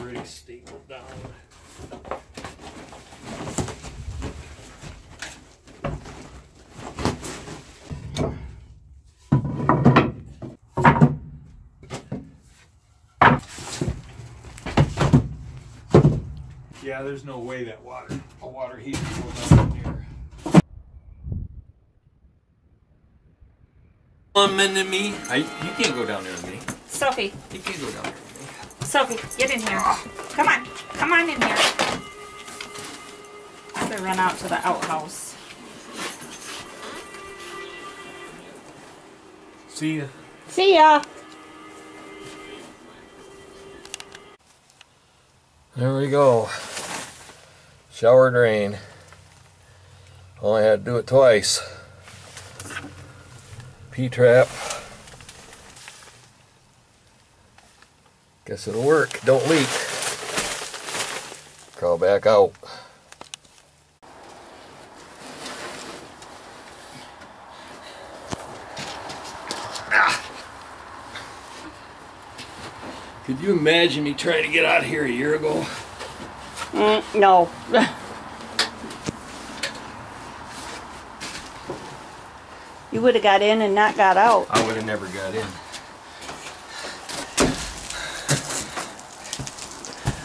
already stapled down. Yeah, there's no way that a water heater can go down here. One minute me. You can't go down there with me. Sophie. You can't go down there with me. Sophie, get in here. Come on. Come on in here. I'm going to run out to the outhouse. See ya. See ya. There we go. Shower drain. Only had to do it twice. P-trap. Guess it'll work. Don't leak. Crawl back out. Could you imagine me trying to get out of here a year ago? No. You would have got in and not got out. I would have never got in.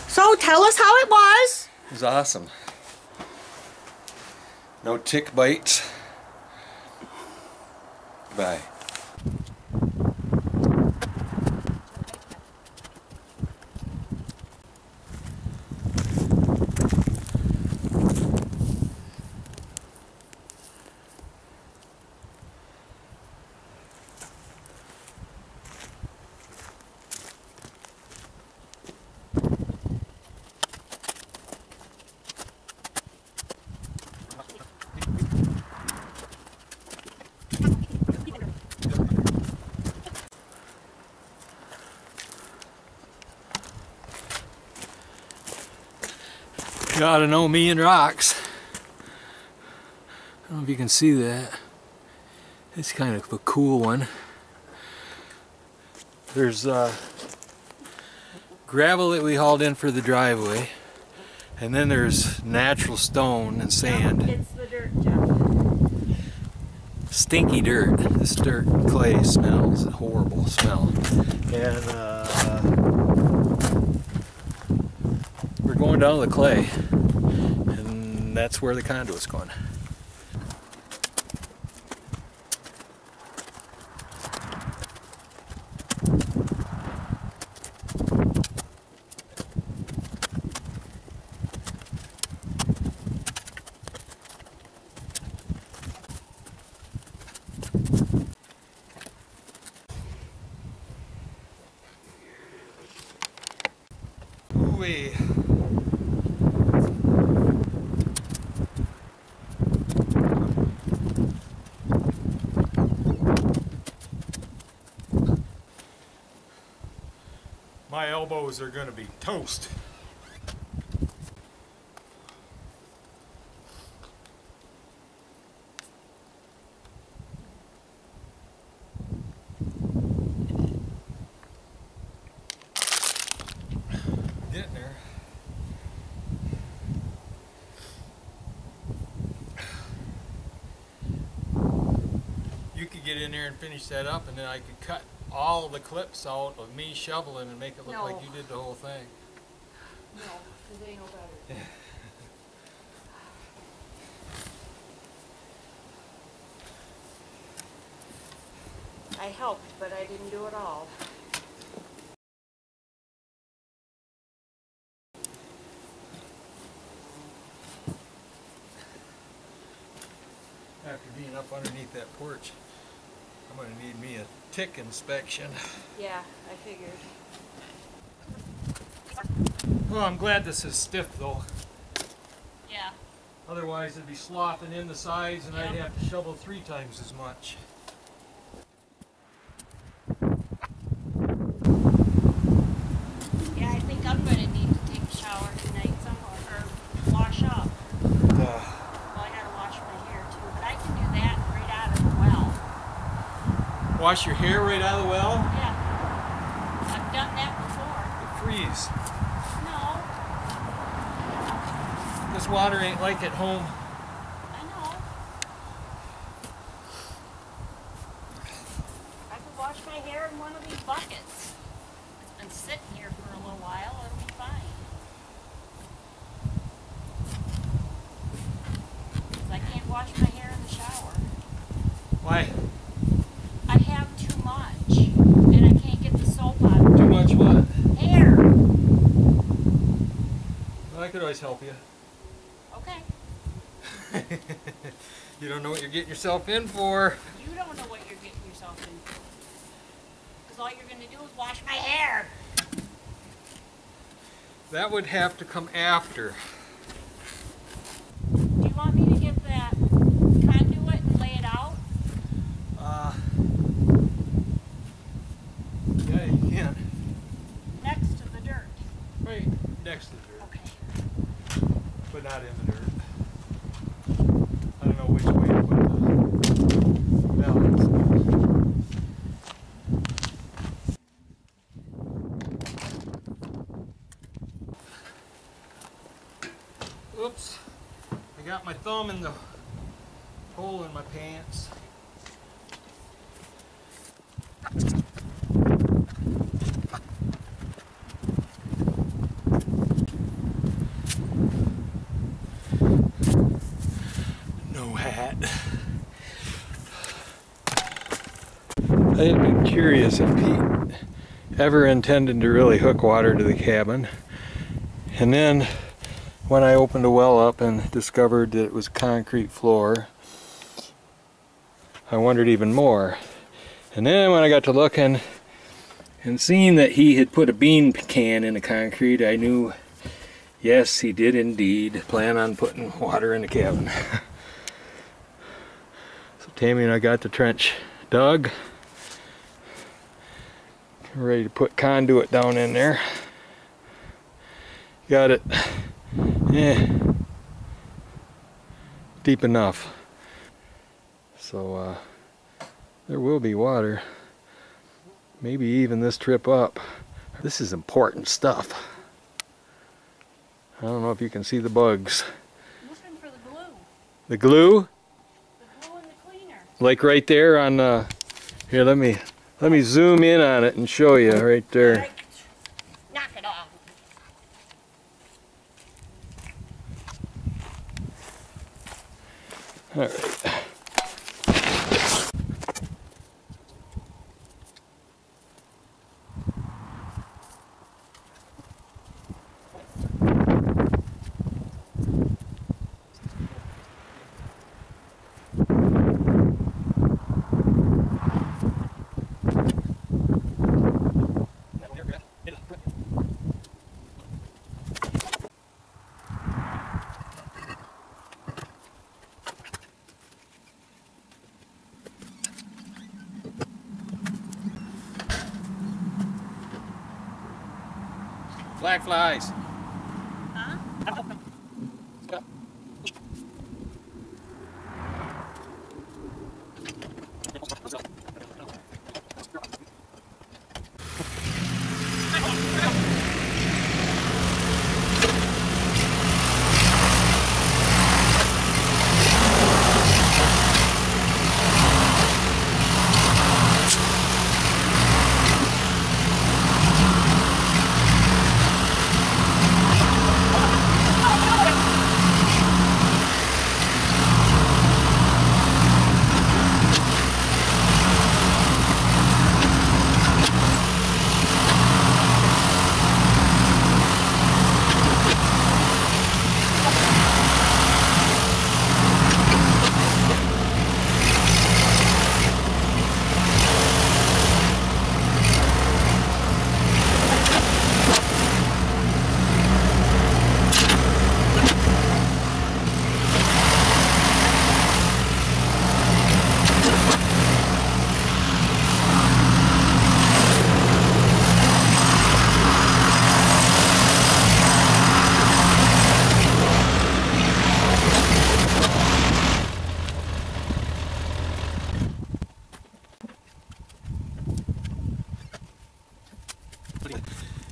So tell us how it was. It was awesome. No tick bites. Bye. Gotta know me and rocks. I don't know if you can see that. It's kind of a cool one. There's gravel that we hauled in for the driveway, and then there's natural stone and sand. It's the dirt, Jeff. Stinky dirt. This dirt and clay smells a horrible smell. And we're going down to the clay, and that's where the conduit's going. Ooh-wee. My elbows are going to be toast. Getting there. You could get in there and finish that up, and then I could cut all the clips out of me shoveling and make it look like you did the whole thing. No, because ain't no better. I helped, but I didn't do it all. After being up underneath that porch, I'm going to need me a tick inspection. Yeah, I figured. Well, I'm glad this is stiff though. Yeah. Otherwise it'd be sloughing in the sides and I'd have to shovel 3 times as much. Yeah, I think I'm going to need to take a shower tonight somewhere, or wash up. Well, I got to wash my hair too, but I can do that right out of the well. Wash your hair right out of the well? Yeah. I've done that before. It freeze. No. This water ain't like at home. I know. I could wash my hair in one of these buckets. It's been sitting here for a little while. It'll be fine. 'Cause I can't wash my hair in the shower. Why? I have too much, and I can't get the soap out of it. Too much what? Hair. Well, I could always help you. Okay. You don't know what you're getting yourself in for. You don't know what you're getting yourself in for. Because all you're going to do is wash my hair. That would have to come after. Do you want me to get that conduit and lay it out? Yeah, you can. Next to the dirt. Right next to the dirt. Okay. But not in the dirt. I don't know which way to put the balance. Oops. I got my thumb in the hole in my pants. No hat. I had been curious if Pete ever intended to really hook water to the cabin. And then when I opened the well up and discovered that it was concrete floor, I wondered even more. And then when I got to looking and seeing that he had put a bean can in the concrete, I knew, yes, he did indeed plan on putting water in the cabin. So Tammy and I got the trench dug. We're ready to put conduit down in there. Got it, deep enough. So there will be water. Maybe even this trip up. This is important stuff. I don't know if you can see the bugs. I'm looking for the glue. The glue? The glue and the cleaner. Like right there on here, let me zoom in on it and show you right there. Right. Knock it off. All right. Black flies. Huh?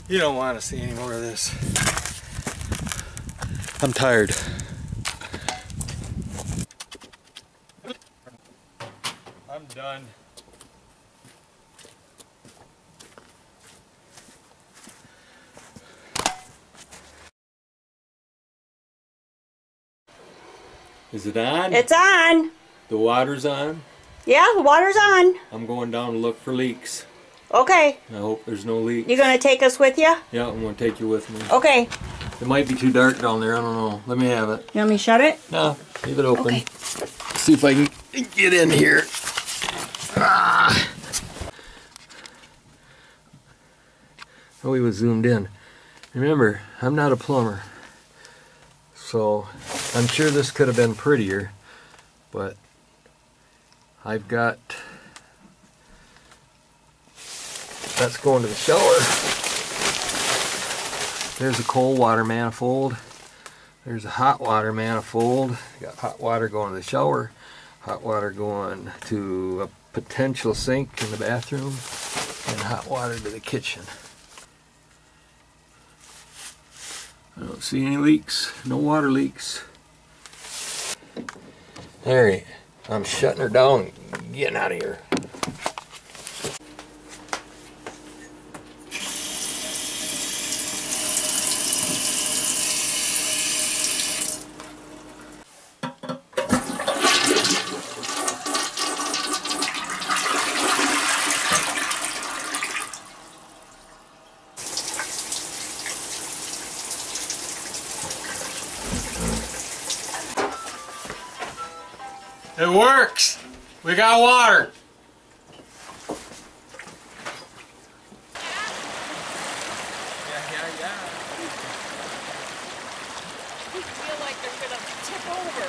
You don't want to see any more of this. I'm tired. I'm done. Is it on? It's on. The water's on? Yeah, the water's on. I'm going down to look for leaks. Okay. I hope there's no leaks. You gonna take us with you? Yeah, I'm going to take you with me. Okay. It might be too dark down there. I don't know. Let me have it. You want me to shut it? No, leave it open. Okay. See if I can get in here. Ah. Oh, he was zoomed in. Remember, I'm not a plumber. So, I'm sure this could have been prettier. But, I've got... That's going to the shower. There's a cold water manifold. There's a hot water manifold. Got hot water going to the shower. Hot water going to a potential sink in the bathroom. And hot water to the kitchen. I don't see any leaks. No water leaks. There, I'm shutting her down and getting out of here. It works! We got water! I feel like they're gonna tip over.